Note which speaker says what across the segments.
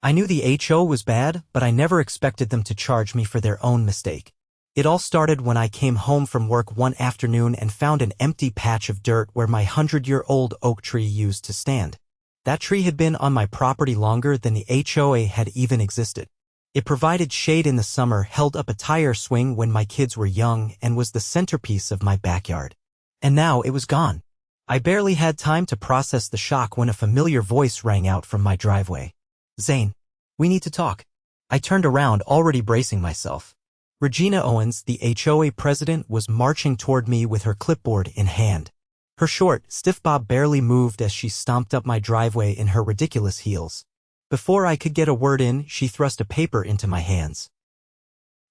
Speaker 1: I knew the HO was bad, but I never expected them to charge me for their own mistake. It all started when I came home from work one afternoon and found an empty patch of dirt where my 100-year-old oak tree used to stand. That tree had been on my property longer than the HOA had even existed. It provided shade in the summer, held up a tire swing when my kids were young, and was the centerpiece of my backyard. And now it was gone. I barely had time to process the shock when a familiar voice rang out from my driveway. "Zane, we need to talk." I turned around, already bracing myself. Regina Owens, the HOA president, was marching toward me with her clipboard in hand. Her short, stiff bob barely moved as she stomped up my driveway in her ridiculous heels. Before I could get a word in, she thrust a paper into my hands.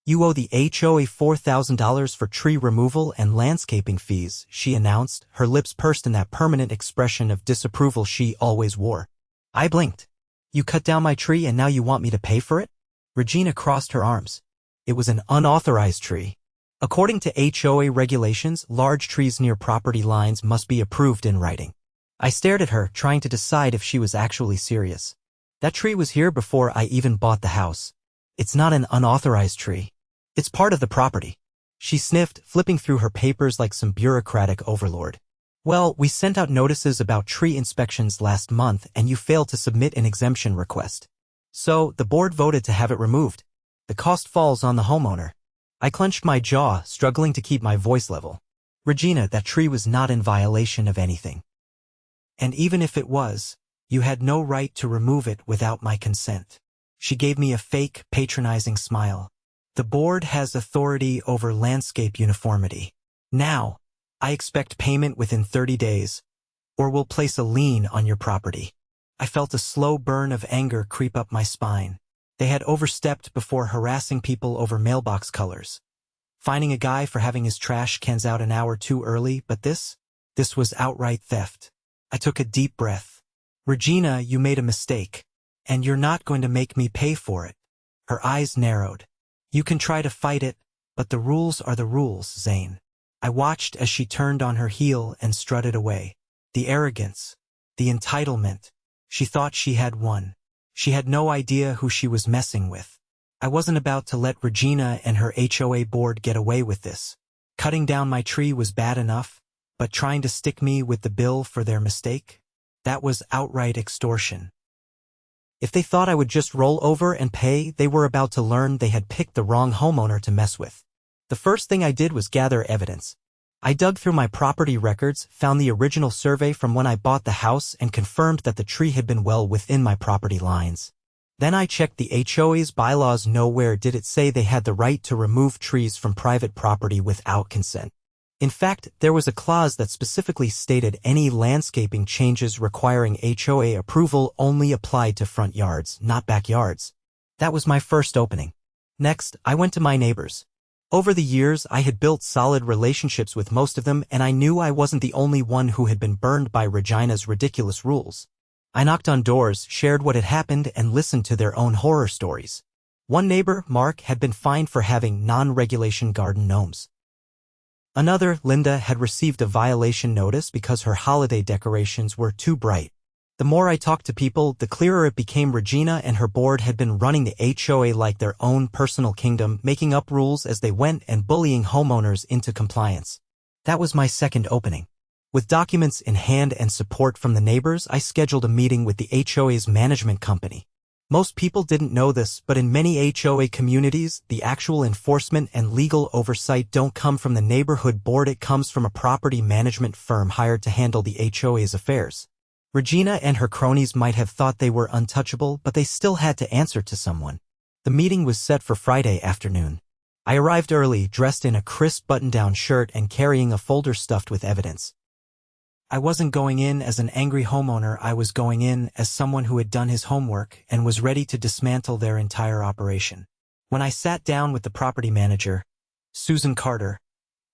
Speaker 1: "You owe the HOA $4,000 for tree removal and landscaping fees," she announced, her lips pursed in that permanent expression of disapproval she always wore. I blinked. "You cut down my tree and now you want me to pay for it?" Regina crossed her arms. "It was an unauthorized tree. According to HOA regulations, large trees near property lines must be approved in writing." I stared at her, trying to decide if she was actually serious. "That tree was here before I even bought the house. It's not an unauthorized tree. It's part of the property." She sniffed, flipping through her papers like some bureaucratic overlord. "Well, we sent out notices about tree inspections last month and you failed to submit an exemption request. So, the board voted to have it removed. The cost falls on the homeowner." I clenched my jaw, struggling to keep my voice level. "Regina, that tree was not in violation of anything. And even if it was, you had no right to remove it without my consent." She gave me a fake, patronizing smile. "The board has authority over landscape uniformity. Now, I expect payment within 30 days, or we'll place a lien on your property." I felt a slow burn of anger creep up my spine. They had overstepped before harassing people over mailbox colors, fining a guy for having his trash cans out an hour too early, but this was outright theft. I took a deep breath. "Regina, you made a mistake, and you're not going to make me pay for it." Her eyes narrowed. "You can try to fight it, but the rules are the rules, Zane." I watched as she turned on her heel and strutted away. The arrogance, the entitlement. She thought she had won. She had no idea who she was messing with. I wasn't about to let Regina and her HOA board get away with this. Cutting down my tree was bad enough, but trying to stick me with the bill for their mistake? That was outright extortion. If they thought I would just roll over and pay, they were about to learn they had picked the wrong homeowner to mess with. The first thing I did was gather evidence. I dug through my property records, found the original survey from when I bought the house, and confirmed that the tree had been well within my property lines. Then I checked the HOA's bylaws. Nowhere did it say they had the right to remove trees from private property without consent. In fact, there was a clause that specifically stated any landscaping changes requiring HOA approval only applied to front yards, not backyards. That was my first opening. Next, I went to my neighbors. Over the years, I had built solid relationships with most of them, and I knew I wasn't the only one who had been burned by Regina's ridiculous rules. I knocked on doors, shared what had happened, and listened to their own horror stories. One neighbor, Mark, had been fined for having non-regulation garden gnomes. Another, Linda, had received a violation notice because her holiday decorations were too bright. The more I talked to people, the clearer it became Regina and her board had been running the HOA like their own personal kingdom, making up rules as they went and bullying homeowners into compliance. That was my second opening. With documents in hand and support from the neighbors, I scheduled a meeting with the HOA's management company. Most people didn't know this, but in many HOA communities, the actual enforcement and legal oversight don't come from the neighborhood board. It comes from a property management firm hired to handle the HOA's affairs. Regina and her cronies might have thought they were untouchable, but they still had to answer to someone. The meeting was set for Friday afternoon. I arrived early, dressed in a crisp button-down shirt and carrying a folder stuffed with evidence. I wasn't going in as an angry homeowner. I was going in as someone who had done his homework and was ready to dismantle their entire operation. When I sat down with the property manager, Susan Carter,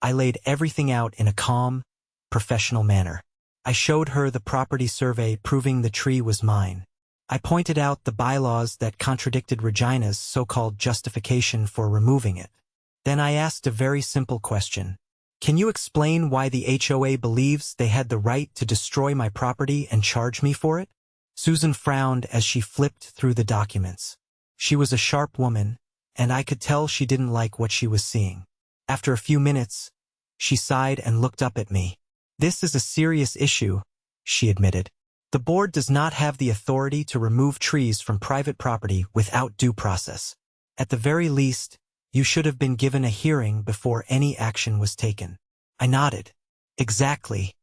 Speaker 1: I laid everything out in a calm, professional manner. I showed her the property survey proving the tree was mine. I pointed out the bylaws that contradicted Regina's so-called justification for removing it. Then I asked a very simple question. Can you explain why the HOA believes they had the right to destroy my property and charge me for it? Susan frowned as she flipped through the documents. She was a sharp woman, and I could tell she didn't like what she was seeing. After a few minutes, she sighed and looked up at me. "This is a serious issue," she admitted. "The board does not have the authority to remove trees from private property without due process. At the very least, you should have been given a hearing before any action was taken." I nodded. "Exactly.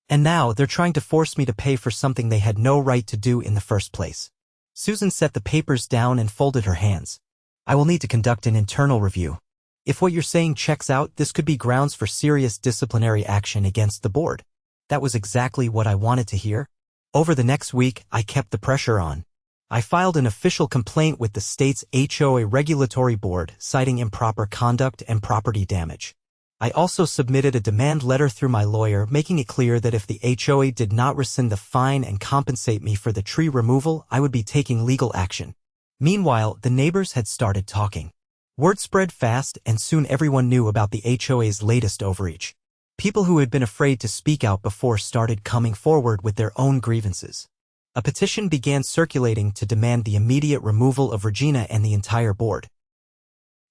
Speaker 1: And now they're trying to force me to pay for something they had no right to do in the first place." Susan set the papers down and folded her hands. "I will need to conduct an internal review. If what you're saying checks out, this could be grounds for serious disciplinary action against the board." That was exactly what I wanted to hear. Over the next week, I kept the pressure on. I filed an official complaint with the state's HOA regulatory board citing improper conduct and property damage. I also submitted a demand letter through my lawyer making it clear that if the HOA did not rescind the fine and compensate me for the tree removal, I would be taking legal action. Meanwhile, the neighbors had started talking. Word spread fast, and soon everyone knew about the HOA's latest overreach. People who had been afraid to speak out before started coming forward with their own grievances. A petition began circulating to demand the immediate removal of Regina and the entire board.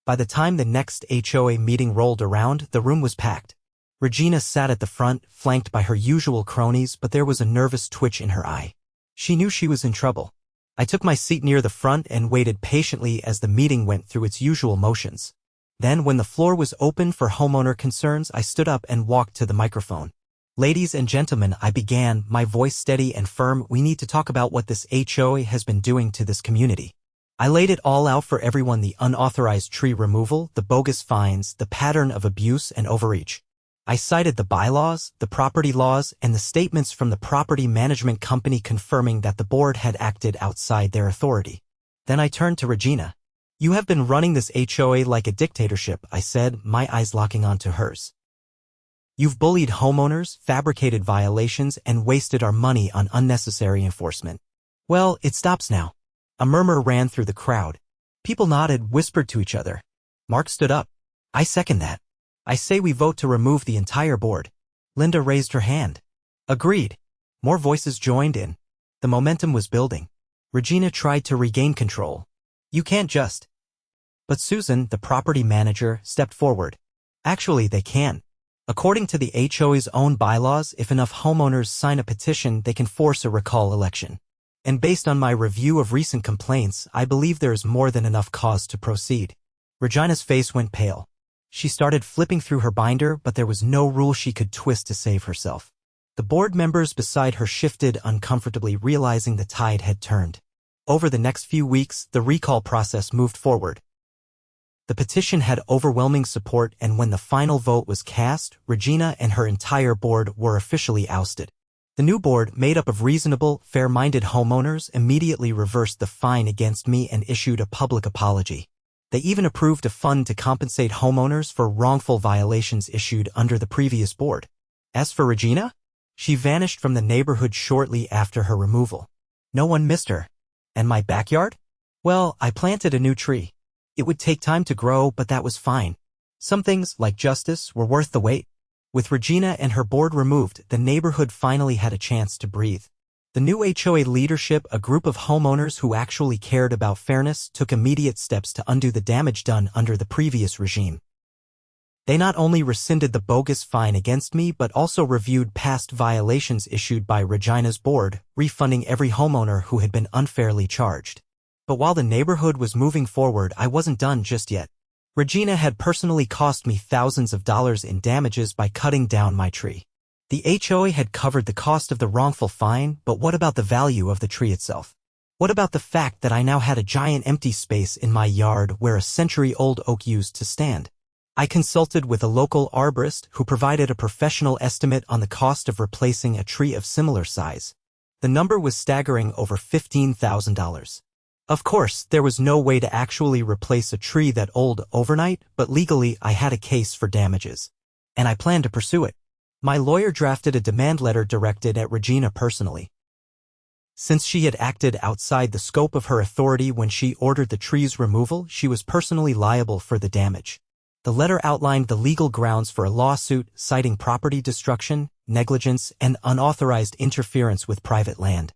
Speaker 1: By the time the next HOA meeting rolled around, the room was packed. Regina sat at the front, flanked by her usual cronies, but there was a nervous twitch in her eye. She knew she was in trouble. I took my seat near the front and waited patiently as the meeting went through its usual motions. Then, when the floor was open for homeowner concerns, I stood up and walked to the microphone. "Ladies and gentlemen," I began, my voice steady and firm, "we need to talk about what this HOA has been doing to this community." I laid it all out for everyone: the unauthorized tree removal, the bogus fines, the pattern of abuse and overreach. I cited the bylaws, the property laws, and the statements from the property management company confirming that the board had acted outside their authority. Then I turned to Regina. "You have been running this HOA like a dictatorship," I said, my eyes locking onto hers. "You've bullied homeowners, fabricated violations, and wasted our money on unnecessary enforcement." "Well, it stops now." A murmur ran through the crowd. People nodded, whispered to each other. Mark stood up. "I second that. I say we vote to remove the entire board." Linda raised her hand. "Agreed." More voices joined in. The momentum was building. Regina tried to regain control. "You can't just..." But Susan, the property manager, stepped forward. "Actually, they can. According to the HOA's own bylaws, if enough homeowners sign a petition, they can force a recall election. And based on my review of recent complaints, I believe there is more than enough cause to proceed." Regina's face went pale. She started flipping through her binder, but there was no rule she could twist to save herself. The board members beside her shifted uncomfortably, realizing the tide had turned. Over the next few weeks, the recall process moved forward. The petition had overwhelming support, and when the final vote was cast, Regina and her entire board were officially ousted. The new board, made up of reasonable, fair-minded homeowners, immediately reversed the fine against me and issued a public apology. They even approved a fund to compensate homeowners for wrongful violations issued under the previous board. As for Regina, she vanished from the neighborhood shortly after her removal. No one missed her. And my backyard? Well, I planted a new tree. It would take time to grow, but that was fine. Some things, like justice, were worth the wait. With Regina and her board removed, the neighborhood finally had a chance to breathe. The new HOA leadership, a group of homeowners who actually cared about fairness, took immediate steps to undo the damage done under the previous regime. They not only rescinded the bogus fine against me but also reviewed past violations issued by Regina's board, refunding every homeowner who had been unfairly charged. But while the neighborhood was moving forward, I wasn't done just yet. Regina had personally cost me thousands of dollars in damages by cutting down my tree. The HOA had covered the cost of the wrongful fine, but what about the value of the tree itself? What about the fact that I now had a giant empty space in my yard where a century-old oak used to stand? I consulted with a local arborist who provided a professional estimate on the cost of replacing a tree of similar size. The number was staggering, over $15,000. Of course, there was no way to actually replace a tree that old overnight, but legally I had a case for damages. And I planned to pursue it. My lawyer drafted a demand letter directed at Regina personally. Since she had acted outside the scope of her authority when she ordered the tree's removal, she was personally liable for the damage. The letter outlined the legal grounds for a lawsuit, citing property destruction, negligence, and unauthorized interference with private land.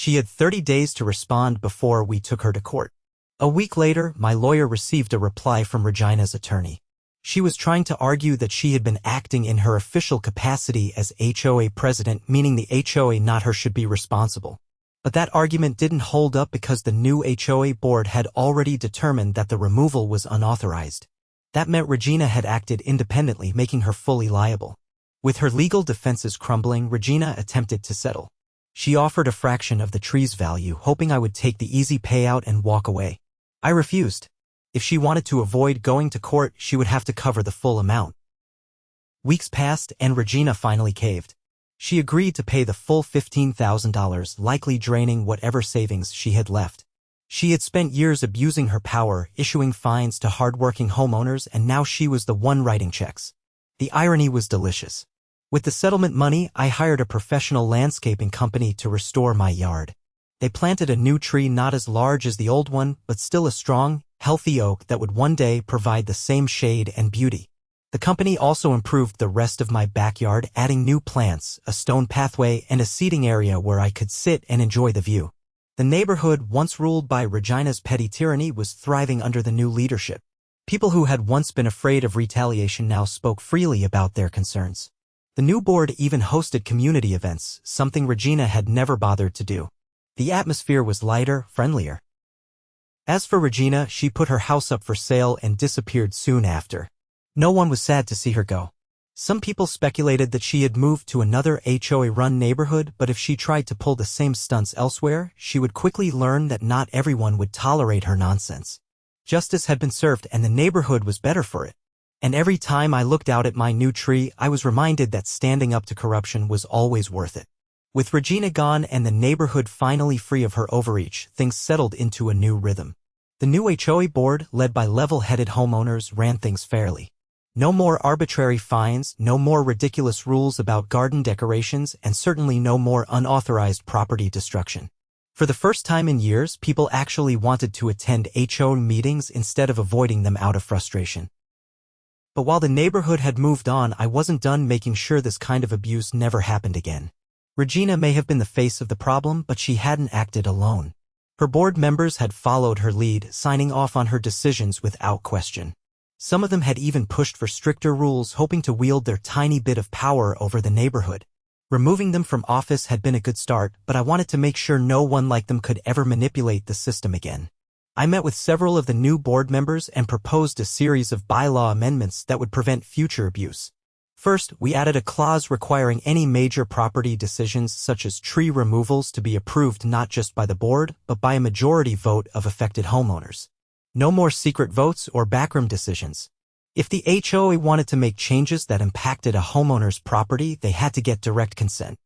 Speaker 1: She had 30 days to respond before we took her to court. A week later, my lawyer received a reply from Regina's attorney. She was trying to argue that she had been acting in her official capacity as HOA president, meaning the HOA, not her, should be responsible. But that argument didn't hold up because the new HOA board had already determined that the removal was unauthorized. That meant Regina had acted independently, making her fully liable. With her legal defenses crumbling, Regina attempted to settle. She offered a fraction of the tree's value, hoping I would take the easy payout and walk away. I refused. If she wanted to avoid going to court, she would have to cover the full amount. Weeks passed and Regina finally caved. She agreed to pay the full $15,000, likely draining whatever savings she had left. She had spent years abusing her power, issuing fines to hard-working homeowners, and now she was the one writing checks. The irony was delicious. With the settlement money, I hired a professional landscaping company to restore my yard. They planted a new tree not as large as the old one, but still a strong, healthy oak that would one day provide the same shade and beauty. The company also improved the rest of my backyard, adding new plants, a stone pathway, and a seating area where I could sit and enjoy the view. The neighborhood, once ruled by Regina's petty tyranny, was thriving under the new leadership. People who had once been afraid of retaliation now spoke freely about their concerns. The new board even hosted community events, something Regina had never bothered to do. The atmosphere was lighter, friendlier. As for Regina, she put her house up for sale and disappeared soon after. No one was sad to see her go. Some people speculated that she had moved to another HOA-run neighborhood, but if she tried to pull the same stunts elsewhere, she would quickly learn that not everyone would tolerate her nonsense. Justice had been served and the neighborhood was better for it. And every time I looked out at my new tree, I was reminded that standing up to corruption was always worth it. With Regina gone and the neighborhood finally free of her overreach, things settled into a new rhythm. The new HOA board, led by level-headed homeowners, ran things fairly. No more arbitrary fines, no more ridiculous rules about garden decorations, and certainly no more unauthorized property destruction. For the first time in years, people actually wanted to attend HOA meetings instead of avoiding them out of frustration. But while the neighborhood had moved on, I wasn't done making sure this kind of abuse never happened again. Regina may have been the face of the problem, but she hadn't acted alone. Her board members had followed her lead, signing off on her decisions without question. Some of them had even pushed for stricter rules, hoping to wield their tiny bit of power over the neighborhood. Removing them from office had been a good start, but I wanted to make sure no one like them could ever manipulate the system again. I met with several of the new board members and proposed a series of bylaw amendments that would prevent future abuse. First, we added a clause requiring any major property decisions such as tree removals to be approved not just by the board, but by a majority vote of affected homeowners. No more secret votes or backroom decisions. If the HOA wanted to make changes that impacted a homeowner's property, they had to get direct consent.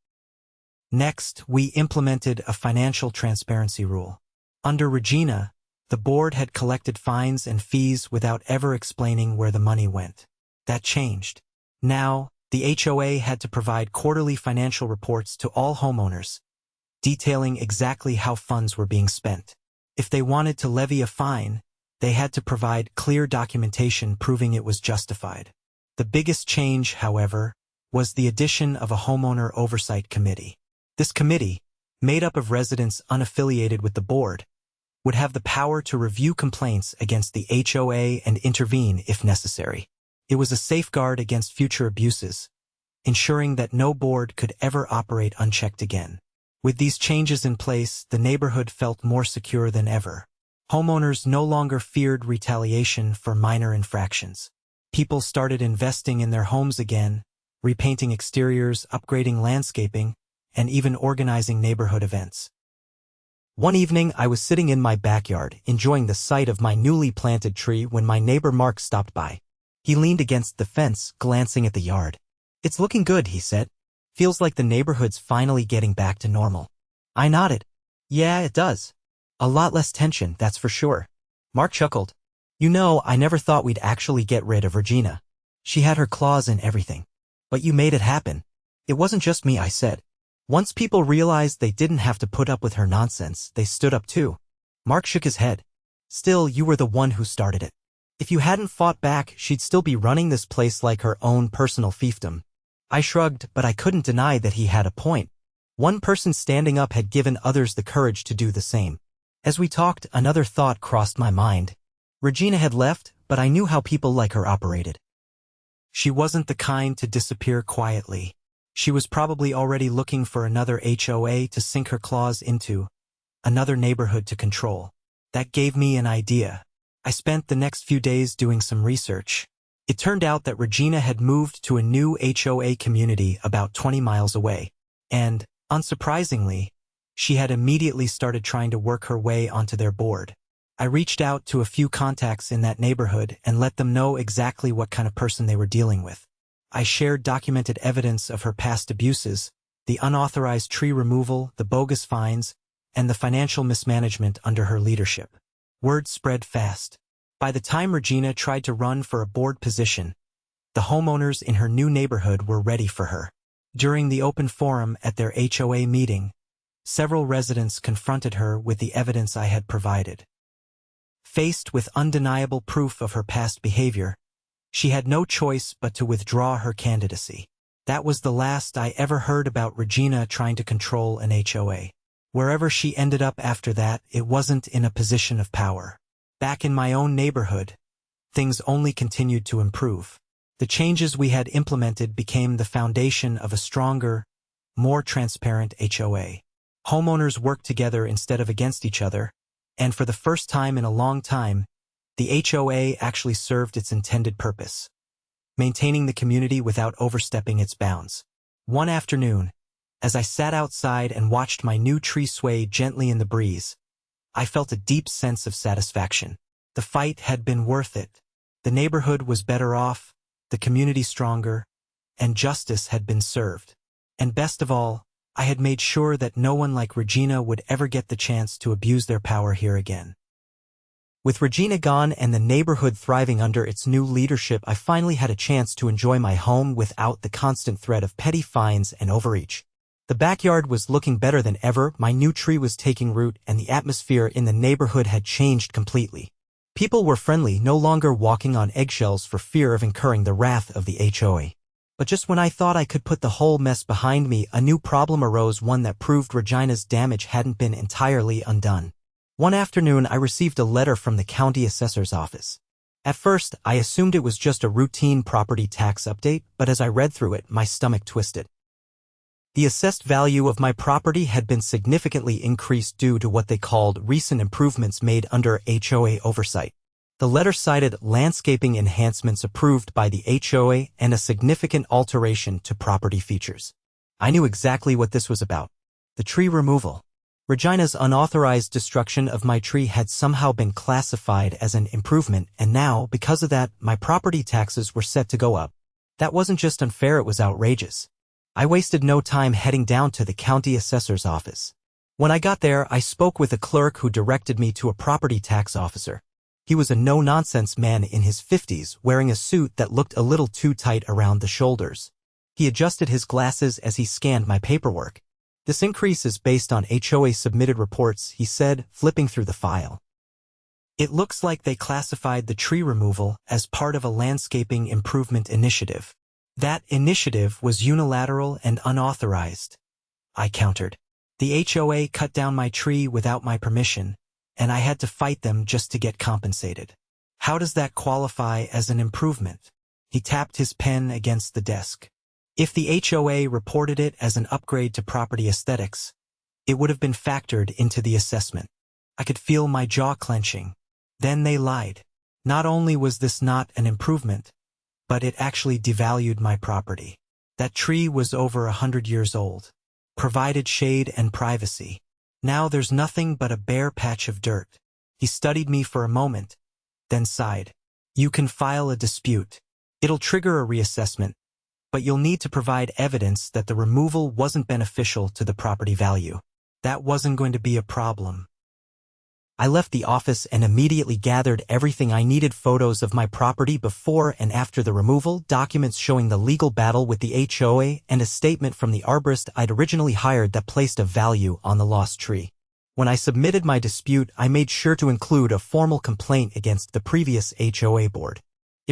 Speaker 1: Next, we implemented a financial transparency rule. Under Regina, the board had collected fines and fees without ever explaining where the money went. That changed. Now, the HOA had to provide quarterly financial reports to all homeowners, detailing exactly how funds were being spent. If they wanted to levy a fine, they had to provide clear documentation proving it was justified. The biggest change, however, was the addition of a homeowner oversight committee. This committee, made up of residents unaffiliated with the board, would have the power to review complaints against the HOA and intervene if necessary. It was a safeguard against future abuses, ensuring that no board could ever operate unchecked again. With these changes in place, the neighborhood felt more secure than ever. Homeowners no longer feared retaliation for minor infractions. People started investing in their homes again, repainting exteriors, upgrading landscaping, and even organizing neighborhood events. One evening, I was sitting in my backyard, enjoying the sight of my newly planted tree when my neighbor Mark stopped by. He leaned against the fence, glancing at the yard. "It's looking good," he said. "Feels like the neighborhood's finally getting back to normal." I nodded. "Yeah, it does. A lot less tension, that's for sure." Mark chuckled. "You know, I never thought we'd actually get rid of Regina. She had her claws in everything. But you made it happen." "It wasn't just me," I said. "Once people realized they didn't have to put up with her nonsense, they stood up too." Mark shook his head. "Still, you were the one who started it. If you hadn't fought back, she'd still be running this place like her own personal fiefdom." I shrugged, but I couldn't deny that he had a point. One person standing up had given others the courage to do the same. As we talked, another thought crossed my mind. Regina had left, but I knew how people like her operated. She wasn't the kind to disappear quietly. She was probably already looking for another HOA to sink her claws into, another neighborhood to control. That gave me an idea. I spent the next few days doing some research. It turned out that Regina had moved to a new HOA community about 20 miles away, and, unsurprisingly, she had immediately started trying to work her way onto their board. I reached out to a few contacts in that neighborhood and let them know exactly what kind of person they were dealing with. I shared documented evidence of her past abuses, the unauthorized tree removal, the bogus fines, and the financial mismanagement under her leadership. Word spread fast. By the time Regina tried to run for a board position, the homeowners in her new neighborhood were ready for her. During the open forum at their HOA meeting, several residents confronted her with the evidence I had provided. Faced with undeniable proof of her past behavior, she had no choice but to withdraw her candidacy. That was the last I ever heard about Regina trying to control an HOA. Wherever she ended up after that, it wasn't in a position of power. Back in my own neighborhood, things only continued to improve. The changes we had implemented became the foundation of a stronger, more transparent HOA. Homeowners worked together instead of against each other, and for the first time in a long time, the HOA actually served its intended purpose, maintaining the community without overstepping its bounds. One afternoon, as I sat outside and watched my new tree sway gently in the breeze, I felt a deep sense of satisfaction. The fight had been worth it. The neighborhood was better off, the community stronger, and justice had been served. And best of all, I had made sure that no one like Regina would ever get the chance to abuse their power here again. With Regina gone and the neighborhood thriving under its new leadership, I finally had a chance to enjoy my home without the constant threat of petty fines and overreach. The backyard was looking better than ever, my new tree was taking root, and the atmosphere in the neighborhood had changed completely. People were friendly, no longer walking on eggshells for fear of incurring the wrath of the HOA. But just when I thought I could put the whole mess behind me, a new problem arose, one that proved Regina's damage hadn't been entirely undone. One afternoon, I received a letter from the county assessor's office. At first, I assumed it was just a routine property tax update, but as I read through it, my stomach twisted. The assessed value of my property had been significantly increased due to what they called recent improvements made under HOA oversight. The letter cited landscaping enhancements approved by the HOA and a significant alteration to property features. I knew exactly what this was about. The tree removal. Regina's unauthorized destruction of my tree had somehow been classified as an improvement, and now, because of that, my property taxes were set to go up. That wasn't just unfair, it was outrageous. I wasted no time heading down to the county assessor's office. When I got there, I spoke with a clerk who directed me to a property tax officer. He was a no-nonsense man in his 50s, wearing a suit that looked a little too tight around the shoulders. He adjusted his glasses as he scanned my paperwork. "This increase is based on HOA submitted reports," he said, flipping through the file. "It looks like they classified the tree removal as part of a landscaping improvement initiative." "That initiative was unilateral and unauthorized," I countered. "The HOA cut down my tree without my permission, and I had to fight them just to get compensated. How does that qualify as an improvement?" He tapped his pen against the desk. "If the HOA reported it as an upgrade to property aesthetics, it would have been factored into the assessment." I could feel my jaw clenching. Then they lied. Not only was this not an improvement, but it actually devalued my property. That tree was over 100 years old, provided shade and privacy. Now there's nothing but a bare patch of dirt. He studied me for a moment, then sighed. "You can file a dispute. It'll trigger a reassessment, but you'll need to provide evidence that the removal wasn't beneficial to the property value." That wasn't going to be a problem. I left the office and immediately gathered everything I needed: photos of my property before and after the removal, documents showing the legal battle with the HOA, and a statement from the arborist I'd originally hired that placed a value on the lost tree. When I submitted my dispute, I made sure to include a formal complaint against the previous HOA board.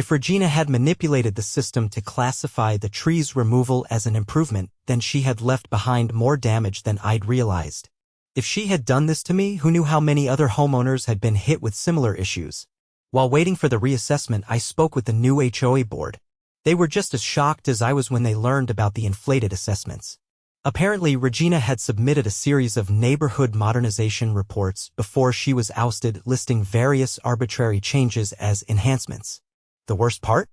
Speaker 1: If Regina had manipulated the system to classify the tree's removal as an improvement, then she had left behind more damage than I'd realized. If she had done this to me, who knew how many other homeowners had been hit with similar issues? While waiting for the reassessment, I spoke with the new HOA board. They were just as shocked as I was when they learned about the inflated assessments. Apparently, Regina had submitted a series of neighborhood modernization reports before she was ousted, listing various arbitrary changes as enhancements. The worst part?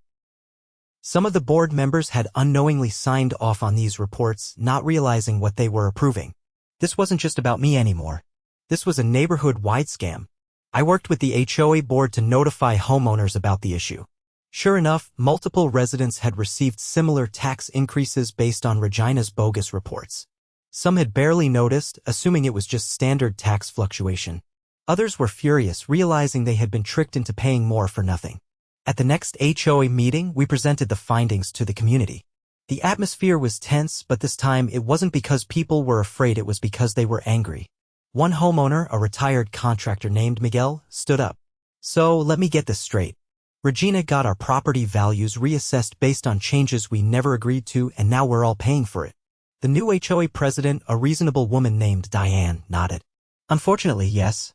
Speaker 1: Some of the board members had unknowingly signed off on these reports, not realizing what they were approving. This wasn't just about me anymore. This was a neighborhood-wide scam. I worked with the HOA board to notify homeowners about the issue. Sure enough, multiple residents had received similar tax increases based on Regina's bogus reports. Some had barely noticed, assuming it was just standard tax fluctuation. Others were furious, realizing they had been tricked into paying more for nothing. At the next HOA meeting, we presented the findings to the community. The atmosphere was tense, but this time it wasn't because people were afraid, it was because they were angry. One homeowner, a retired contractor named Miguel, stood up. So, let me get this straight. Regina got our property values reassessed based on changes we never agreed to, and now we're all paying for it. The new HOA president, a reasonable woman named Diane, nodded. Unfortunately, yes.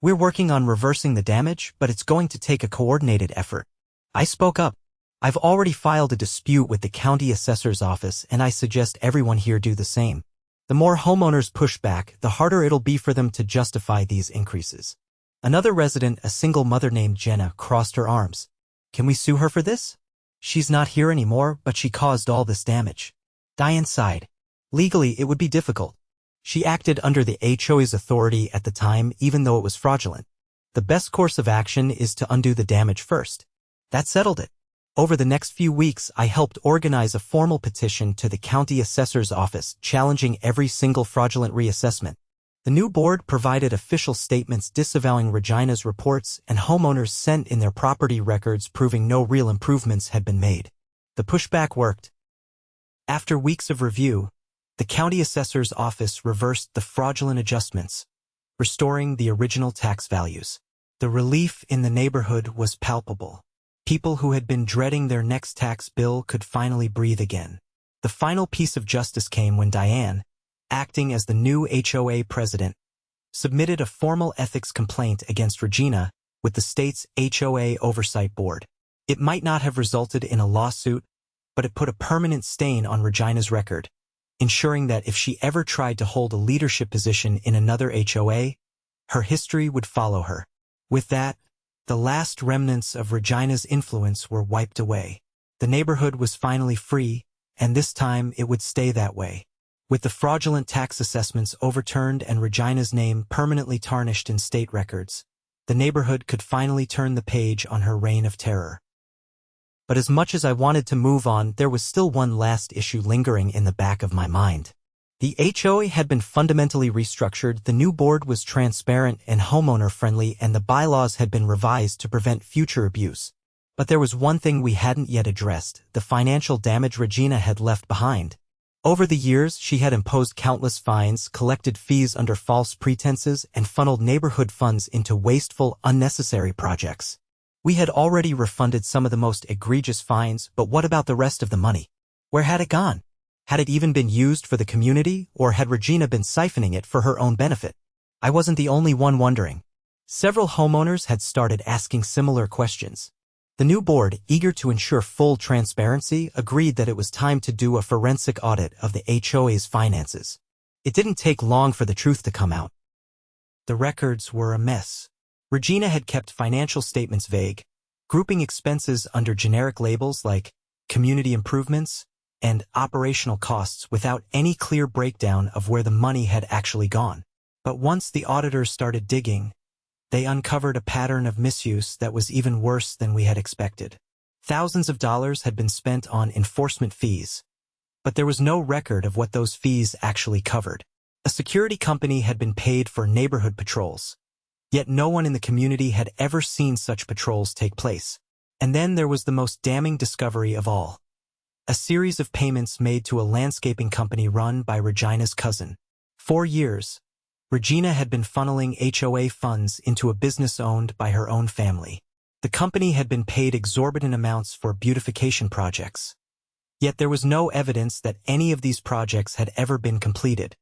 Speaker 1: We're working on reversing the damage, but it's going to take a coordinated effort. I spoke up. I've already filed a dispute with the county assessor's office, and I suggest everyone here do the same. The more homeowners push back, the harder it'll be for them to justify these increases. Another resident, a single mother named Jenna, crossed her arms. Can we sue her for this? She's not here anymore, but she caused all this damage. Diane sighed. Legally, it would be difficult. She acted under the HOA's authority at the time, even though it was fraudulent. The best course of action is to undo the damage first. That settled it. Over the next few weeks, I helped organize a formal petition to the county assessor's office challenging every single fraudulent reassessment. The new board provided official statements disavowing Regina's reports, and homeowners sent in their property records proving no real improvements had been made. The pushback worked. After weeks of review, the county assessor's office reversed the fraudulent adjustments, restoring the original tax values. The relief in the neighborhood was palpable. People who had been dreading their next tax bill could finally breathe again. The final piece of justice came when Diane, acting as the new HOA president, submitted a formal ethics complaint against Regina with the state's HOA Oversight Board. It might not have resulted in a lawsuit, but it put a permanent stain on Regina's record, ensuring that if she ever tried to hold a leadership position in another HOA, her history would follow her. With that, the last remnants of Regina's influence were wiped away. The neighborhood was finally free, and this time it would stay that way. With the fraudulent tax assessments overturned and Regina's name permanently tarnished in state records, the neighborhood could finally turn the page on her reign of terror. But as much as I wanted to move on, there was still one last issue lingering in the back of my mind. The HOA had been fundamentally restructured, the new board was transparent and homeowner-friendly, and the bylaws had been revised to prevent future abuse. But there was one thing we hadn't yet addressed: the financial damage Regina had left behind. Over the years, she had imposed countless fines, collected fees under false pretenses, and funneled neighborhood funds into wasteful, unnecessary projects. We had already refunded some of the most egregious fines, but what about the rest of the money? Where had it gone? Had it even been used for the community, or had Regina been siphoning it for her own benefit? I wasn't the only one wondering. Several homeowners had started asking similar questions. The new board, eager to ensure full transparency, agreed that it was time to do a forensic audit of the HOA's finances. It didn't take long for the truth to come out. The records were a mess. Regina had kept financial statements vague, grouping expenses under generic labels like community improvements and operational costs without any clear breakdown of where the money had actually gone. But once the auditors started digging, they uncovered a pattern of misuse that was even worse than we had expected. Thousands of dollars had been spent on enforcement fees, but there was no record of what those fees actually covered. A security company had been paid for neighborhood patrols, yet no one in the community had ever seen such patrols take place. And then there was the most damning discovery of all: a series of payments made to a landscaping company run by Regina's cousin. For years, Regina had been funneling HOA funds into a business owned by her own family. The company had been paid exorbitant amounts for beautification projects. Yet there was no evidence that any of these projects had ever been completed.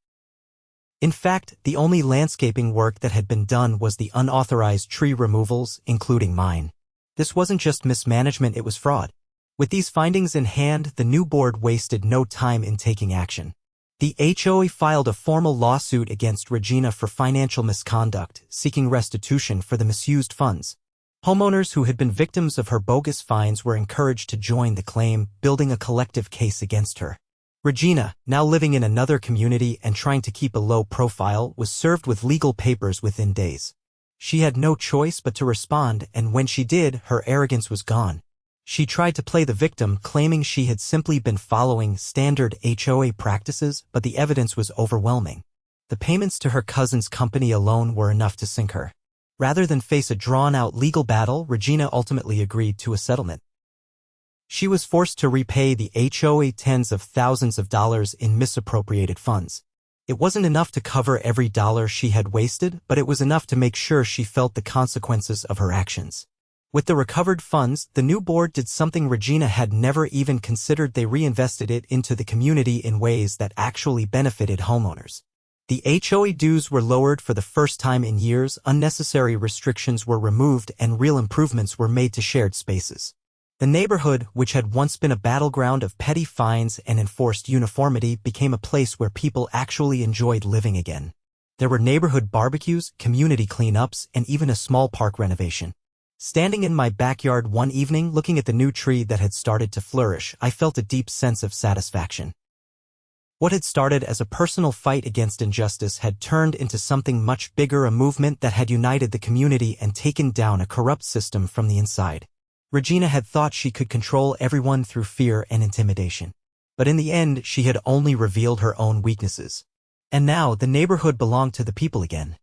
Speaker 1: In fact, the only landscaping work that had been done was the unauthorized tree removals, including mine. This wasn't just mismanagement, it was fraud. With these findings in hand, the new board wasted no time in taking action. The HOA filed a formal lawsuit against Regina for financial misconduct, seeking restitution for the misused funds. Homeowners who had been victims of her bogus fines were encouraged to join the claim, building a collective case against her. Regina, now living in another community and trying to keep a low profile, was served with legal papers within days. She had no choice but to respond, and when she did, her arrogance was gone. She tried to play the victim, claiming she had simply been following standard HOA practices, but the evidence was overwhelming. The payments to her cousin's company alone were enough to sink her. Rather than face a drawn-out legal battle, Regina ultimately agreed to a settlement. She was forced to repay the HOA tens of thousands of dollars in misappropriated funds. It wasn't enough to cover every dollar she had wasted, but it was enough to make sure she felt the consequences of her actions. With the recovered funds, the new board did something Regina had never even considered. They reinvested it into the community in ways that actually benefited homeowners. The HOA dues were lowered for the first time in years, unnecessary restrictions were removed, and real improvements were made to shared spaces. The neighborhood, which had once been a battleground of petty fines and enforced uniformity, became a place where people actually enjoyed living again. There were neighborhood barbecues, community cleanups, and even a small park renovation. Standing in my backyard one evening looking at the new tree that had started to flourish, I felt a deep sense of satisfaction. What had started as a personal fight against injustice had turned into something much bigger, a movement that had united the community and taken down a corrupt system from the inside. Regina had thought she could control everyone through fear and intimidation. But in the end, she had only revealed her own weaknesses. And now, the neighborhood belonged to the people again.